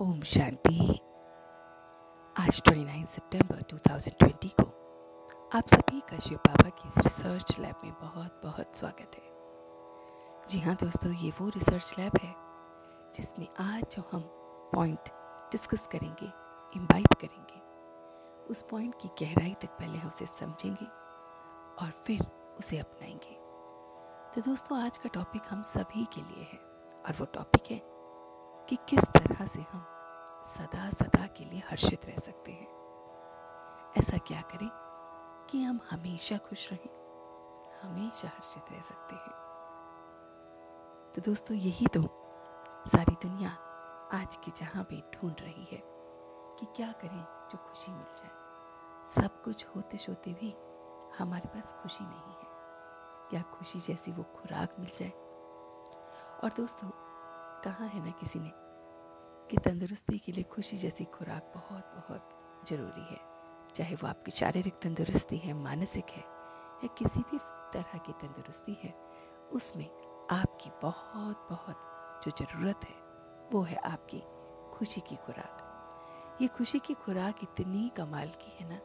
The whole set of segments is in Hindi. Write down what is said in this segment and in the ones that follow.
ओम शांति। आज 29 सितंबर 2020 को आप सभी का शिव बाबा की इस रिसर्च लैब में बहुत बहुत स्वागत है। जी हाँ दोस्तों, ये वो रिसर्च लैब है जिसमें आज जो हम पॉइंट डिस्कस करेंगे, इम्बाइब करेंगे, उस पॉइंट की गहराई तक पहले हम उसे समझेंगे और फिर उसे अपनाएंगे। तो दोस्तों, आज का टॉपिक हम सभी के लिए है और वो टॉपिक है कि किस तरह से हम सदा सदा के लिए हर्षित रह सकते हैं। ऐसा क्या करें कि हम हमेशा खुश रहें, हमेशा हर्षित रह सकते हैं। तो दोस्तों, यही तो सारी दुनिया आज की जहां भी ढूंढ रही है कि क्या करें जो खुशी मिल जाए। सब कुछ होते होते भी हमारे पास खुशी नहीं है। क्या खुशी जैसी वो खुराक मिल जाए। और दोस्तों, कहा है ना किसी ने कि तंदुरुस्ती के लिए खुशी जैसी खुराक बहुत बहुत जरूरी है। चाहे वो आपकी शारीरिक तंदुरुस्ती है, मानसिक है, या किसी भी तरह की तंदुरुस्ती है, उसमें आपकी बहुत बहुत जो ज़रूरत है वो है आपकी खुशी की खुराक। ये खुशी की खुराक इतनी कमाल की है ना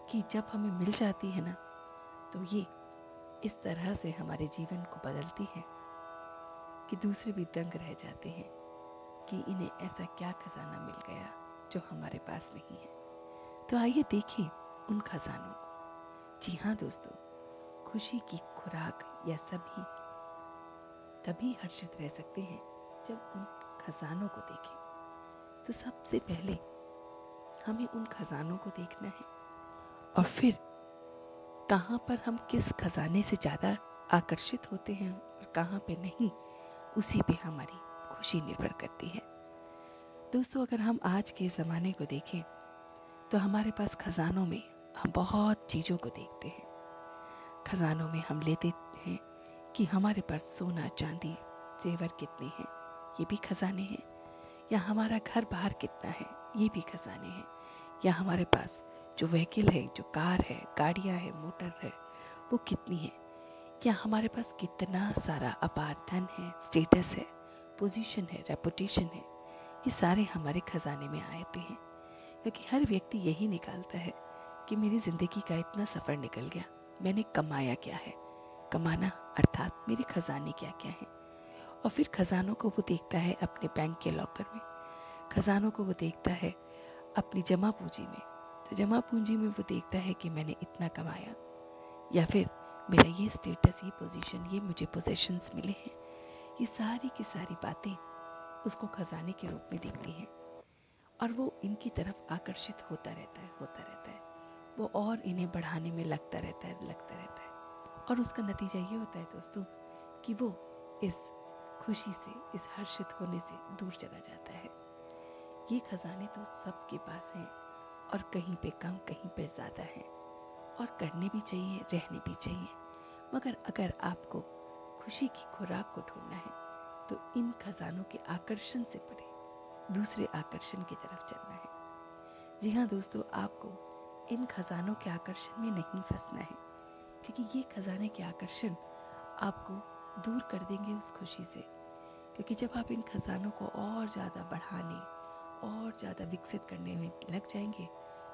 कि जब हमें मिल जाती है ना तो ये इस तरह से हमारे जीवन को बदलती है कि दूसरे भी दंग रह जाते हैं कि इन्हें ऐसा क्या खजाना मिल गया जो हमारे पास नहीं है। तो आइए देखें उन खजानों को। जी हाँ दोस्तों, खुशी की खुराक या सभी तभी हर्षित रह सकते हैं जब उन खजानों को देखें। तो सबसे पहले हमें उन खजानों को देखना है और फिर कहाँ पर हम किस खजाने से ज़्यादा आकर्षित होते हैं और कहाँ पे नहीं, उसी पे हमारी खुशी निर्भर करती है। दोस्तों, अगर हम आज के ज़माने को देखें तो हमारे पास खजानों में हम बहुत चीज़ों को देखते हैं। खजानों में हम लेते हैं कि हमारे पास सोना चांदी जेवर कितने हैं, ये भी खजाने हैं। या हमारा घर बाहर कितना है, ये भी खजाने हैं। या हमारे पास जो व्हीकल है, जो कार है, गाड़ियाँ है, मोटर है, वो कितनी है। या हमारे पास कितना सारा अपार धन है, स्टेटस है, पोजीशन है, रेपुटेशन है, ये सारे हमारे खजाने में आते हैं। क्योंकि हर व्यक्ति यही निकालता है कि मेरी ज़िंदगी का इतना सफ़र निकल गया, मैंने कमाया क्या है। कमाना अर्थात मेरे खजाने क्या क्या है। और फिर खजानों को वो देखता है अपने बैंक के लॉकर में, खजानों को वो देखता है अपनी जमा पूंजी में। तो जमा पूंजी में वो देखता है कि मैंने इतना कमाया, या फिर मेरा ये स्टेटस, ये पोजीशन, ये मुझे पोजीशंस मिले हैं। ये सारी की सारी बातें उसको खजाने के रूप में दिखती हैं और वो इनकी तरफ आकर्षित होता रहता है, होता रहता है। वो और इन्हें बढ़ाने में लगता रहता है, लगता रहता है। और उसका नतीजा ये होता है दोस्तों कि वो इस खुशी से, इस हर्षित होने से दूर चला जाता है। ये खजाने तो सबके पास हैं और कहीं पे कम, कहीं पे ज़्यादा हैं, और करने भी चाहिए, रहने भी चाहिए। मगर अगर आपको खुशी की खुराक को ढूंढना है तो इन खजानों के आकर्षण से परे दूसरे आकर्षण की तरफ चलना है। जी हाँ दोस्तों, आपको इन खजानों के आकर्षण में नहीं फंसना है, क्योंकि ये खजाने के आकर्षण आपको दूर कर देंगे उस खुशी से। क्योंकि जब आप इन खजानों को और ज़्यादा बढ़ाने और ज़्यादा विकसित करने में लग जाएंगे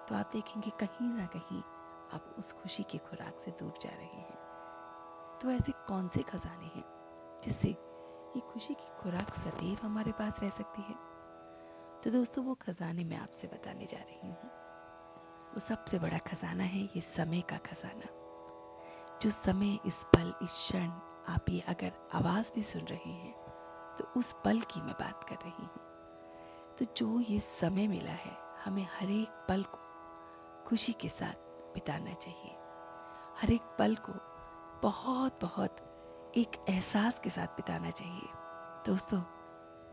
तो आप देखेंगे कहीं ना कहीं आप उस खुशी की खुराक से दूर जा रहे हैं। तो ऐसे कौन से खजाने हैं जिससे ये खुशी की खुराक सदैव हमारे पास रह सकती है। तो दोस्तों, वो खजाने मैं आपसे बताने जा रही हूँ। वो सबसे बड़ा खजाना है ये समय का खजाना। जो समय, इस पल, इस क्षण आप ये अगर आवाज़ भी सुन रहे हैं तो उस पल की मैं बात कर रही हूँ। तो जो ये समय मिला है, हमें हर एक पल को खुशी के साथ बिताना चाहिए। हर एक पल को बहुत बहुत एक एहसास के साथ बिताना चाहिए। दोस्तों,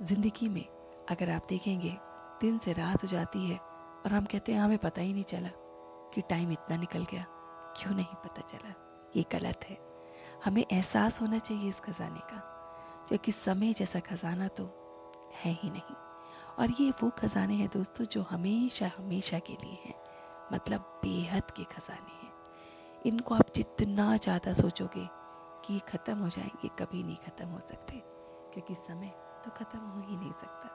ज़िंदगी में अगर आप देखेंगे दिन से रात हो जाती है और हम कहते हैं हमें पता ही नहीं चला कि टाइम इतना निकल गया। क्यों नहीं पता चला? ये गलत है। हमें एहसास होना चाहिए इस खजाने का, क्योंकि समय जैसा खजाना तो है ही नहीं। और ये वो खजाने हैं दोस्तों जो हमेशा हमेशा के लिए हैं, मतलब बेहद के खजाने हैं। इनको आप जितना ज़्यादा सोचोगे कि ये ख़त्म हो जाएंगे, कभी नहीं ख़त्म हो सकते, क्योंकि समय तो ख़त्म हो ही नहीं सकता।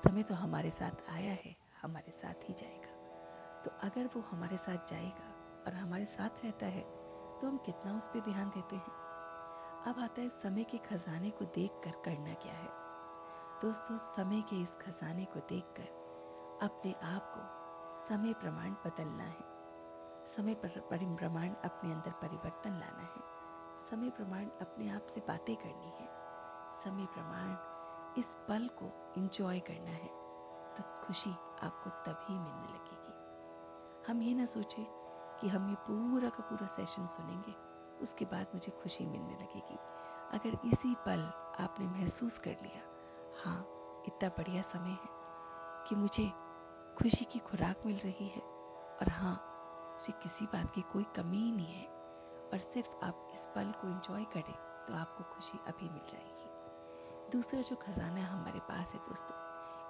समय तो हमारे साथ आया है, हमारे साथ ही जाएगा। तो अगर वो हमारे साथ जाएगा और हमारे साथ रहता है तो हम कितना उस पर ध्यान देते हैं। अब आता है समय के खजाने को देखकर करना क्या है। दोस्तों, समय के इस खजाने को देखकर अपने आप को समय प्रमाण बदलना है। समय प्रमाण अपने अंदर परिवर्तन लाना है। समय प्रमाण अपने आप से बातें करनी है। समय प्रमाण इस पल को एंजॉय करना है। तो खुशी आपको तभी मिलने लगेगी। हम ये ना सोचें कि हम ये पूरा का पूरा सेशन सुनेंगे, उसके बाद मुझे खुशी मिलने लगेगी। अगर इसी पल आपने महसूस कर लिया, हाँ इतना बढ़िया समय है कि मुझे खुशी की खुराक मिल रही है, और हाँ मुझे किसी बात की कोई कमी ही नहीं है, और सिर्फ आप इस पल को एंजॉय करें तो आपको खुशी अभी मिल जाएगी। दूसरा जो खजाना हमारे पास है दोस्तों,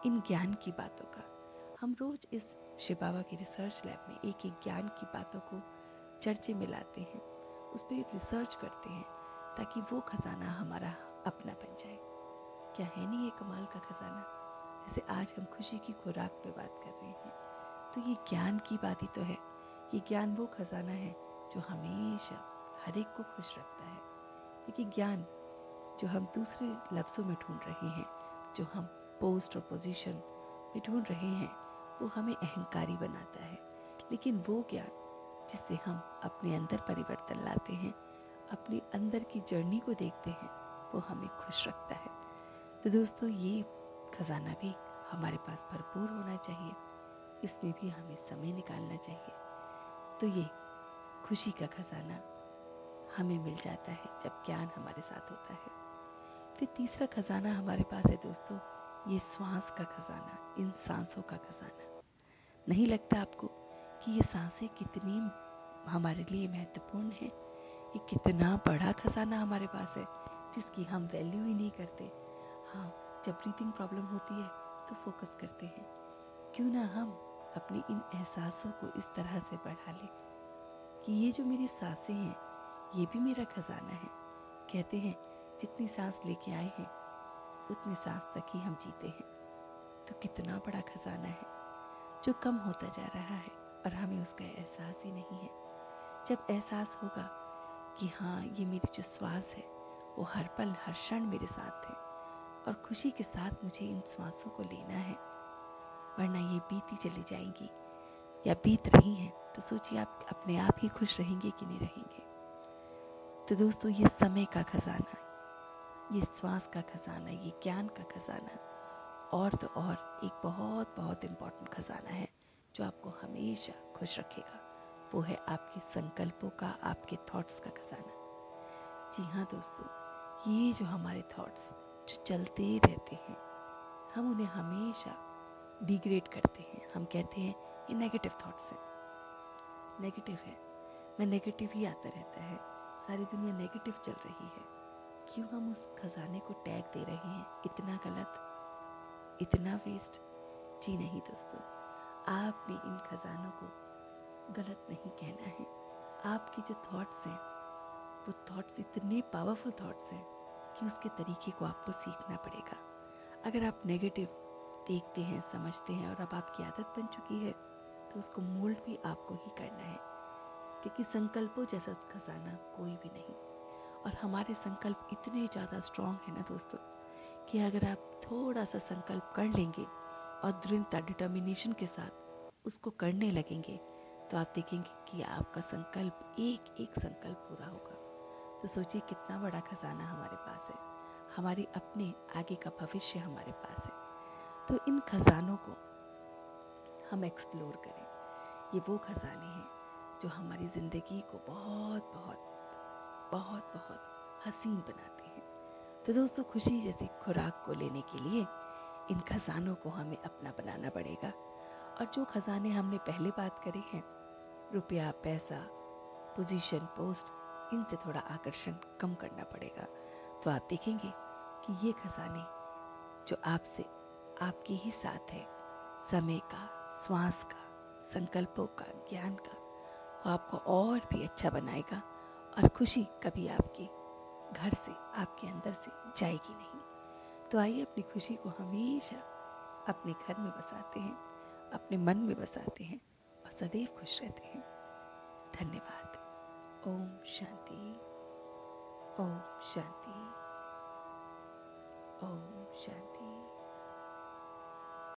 इन ज्ञान की बातों का। हम रोज इस शिव बाबा की रिसर्च लैब में एक एक ज्ञान की बातों को चर्चे में लाते हैं, उस पर रिसर्च करते हैं ताकि वो खजाना हमारा अपना बन जाए। क्या है नहीं ये कमाल का खजाना। जैसे आज हम खुशी की खुराक पे बात कर रहे हैं, तो ये ज्ञान की बात ही तो है। ये ज्ञान वो खजाना है जो हमेशा हर एक को खुश रखता है। क्योंकि ज्ञान जो हम दूसरे लफ्ज़ों में ढूंढ रहे हैं, जो हम पोस्ट और पोजीशन में ढूंढ रहे हैं, वो हमें अहंकारी बनाता है। लेकिन वो ज्ञान जिससे हम अपने अंदर परिवर्तन लाते हैं, अपने अंदर की जर्नी को देखते हैं, वो हमें खुश रखता है। तो दोस्तों, ये खजाना भी हमारे पास भरपूर होना चाहिए, इसमें भी हमें समय निकालना चाहिए। तो ये खुशी का खजाना हमें मिल जाता है जब ज्ञान हमारे साथ होता है। फिर तीसरा खजाना हमारे पास है दोस्तों, ये श्वास का खजाना, इन सांसों का खजाना। नहीं लगता आपको कि ये सांसें कितनी हमारे लिए महत्वपूर्ण है? ये कितना बड़ा खजाना हमारे पास है जिसकी हम वैल्यू ही नहीं करते। हाँ, जब ब्रीथिंग प्रॉब्लम होती है तो फोकस करते हैं। क्यों ना हम अपने इन एहसासों को इस तरह से बढ़ा लें कि ये जो मेरी सांसें हैं, ये भी मेरा खजाना है। कहते हैं जितनी सांस लेके आए हैं उतनी सांस तक ही हम जीते हैं। तो कितना बड़ा खजाना है जो कम होता जा रहा है और हमें उसका एहसास ही नहीं है। जब एहसास होगा कि हाँ, ये मेरी जो श्वास है वो हर पल हर क्षण मेरे साथ है, और खुशी के साथ मुझे इन श्वासों को लेना है, वरना ये बीती चली जाएंगी या बीत रही हैं, तो सोचिए आप अपने आप ही खुश रहेंगे कि नहीं रहेंगे। तो दोस्तों, ये समय का खजाना, ये श्वास का खजाना, ये ज्ञान का खजाना, और तो और एक बहुत बहुत इम्पोर्टेंट खजाना है जो आपको हमेशा खुश रखेगा। वो है आपके संकल्पों का, आपके थॉट्स का खजाना। जी हाँ दोस्तों, ये जो हमारे थॉट्स जो चलते रहते हैं, हम उन्हें हमेशा डिग्रेड करते हैं। हम कहते हैं ये नेगेटिव थॉट्स हैं, नेगेटिव है, मैं नेगेटिव ही आता रहता है, सारी दुनिया नेगेटिव चल रही है। क्यों हम उस खजाने को टैग दे रहे हैं इतना गलत, इतना वेस्ट? जी नहीं दोस्तों, आपने इन खजानों को गलत नहीं कहना है। आपके जो थॉट्स हैं, वो थॉट्स इतने पावरफुल थॉट्स हैं कि उसके तरीके को आपको सीखना पड़ेगा। अगर आप नेगेटिव देखते हैं, समझते हैं, और अब आपकी आदत बन चुकी है, तो उसको मोल्ड भी आपको ही करना है। क्योंकि संकल्पों जैसा खजाना कोई भी नहीं। और हमारे संकल्प इतने ज़्यादा स्ट्रांग है ना दोस्तों, कि अगर आप थोड़ा सा संकल्प कर लेंगे और दृढ़ता, डिटर्मिनेशन के साथ उसको करने लगेंगे, तो आप देखेंगे कि आपका संकल्प, एक एक संकल्प पूरा होगा। तो सोचिए कितना बड़ा खजाना हमारे पास है, हमारे अपने आगे का भविष्य हमारे पास है। तो इन खजानों को हम एक्सप्लोर करें। ये वो खजाने हैं जो हमारी ज़िंदगी को बहुत बहुत बहुत बहुत हसीन बनाते हैं। तो दोस्तों, खुशी जैसी खुराक को लेने के लिए इन खजानों को हमें अपना बनाना पड़ेगा। और जो खजाने हमने पहले बात करी हैं, रुपया, पैसा, पोजीशन, पोस्ट, इनसे थोड़ा आकर्षण कम करना पड़ेगा। तो आप देखेंगे कि ये खजाने जो आपसे, आपके ही साथ है, समय का, श्वास का, संकल्पों का, ज्ञान का, वो आपको और भी अच्छा बनाएगा, और खुशी कभी आपके घर से, आपके अंदर से जाएगी नहीं। तो आइए अपनी खुशी को हमेशा अपने घर में बसाते हैं, अपने मन में बसाते हैं और सदैव खुश रहते हैं। धन्यवाद। ओम शांति। ओम शांति। ओम शांति।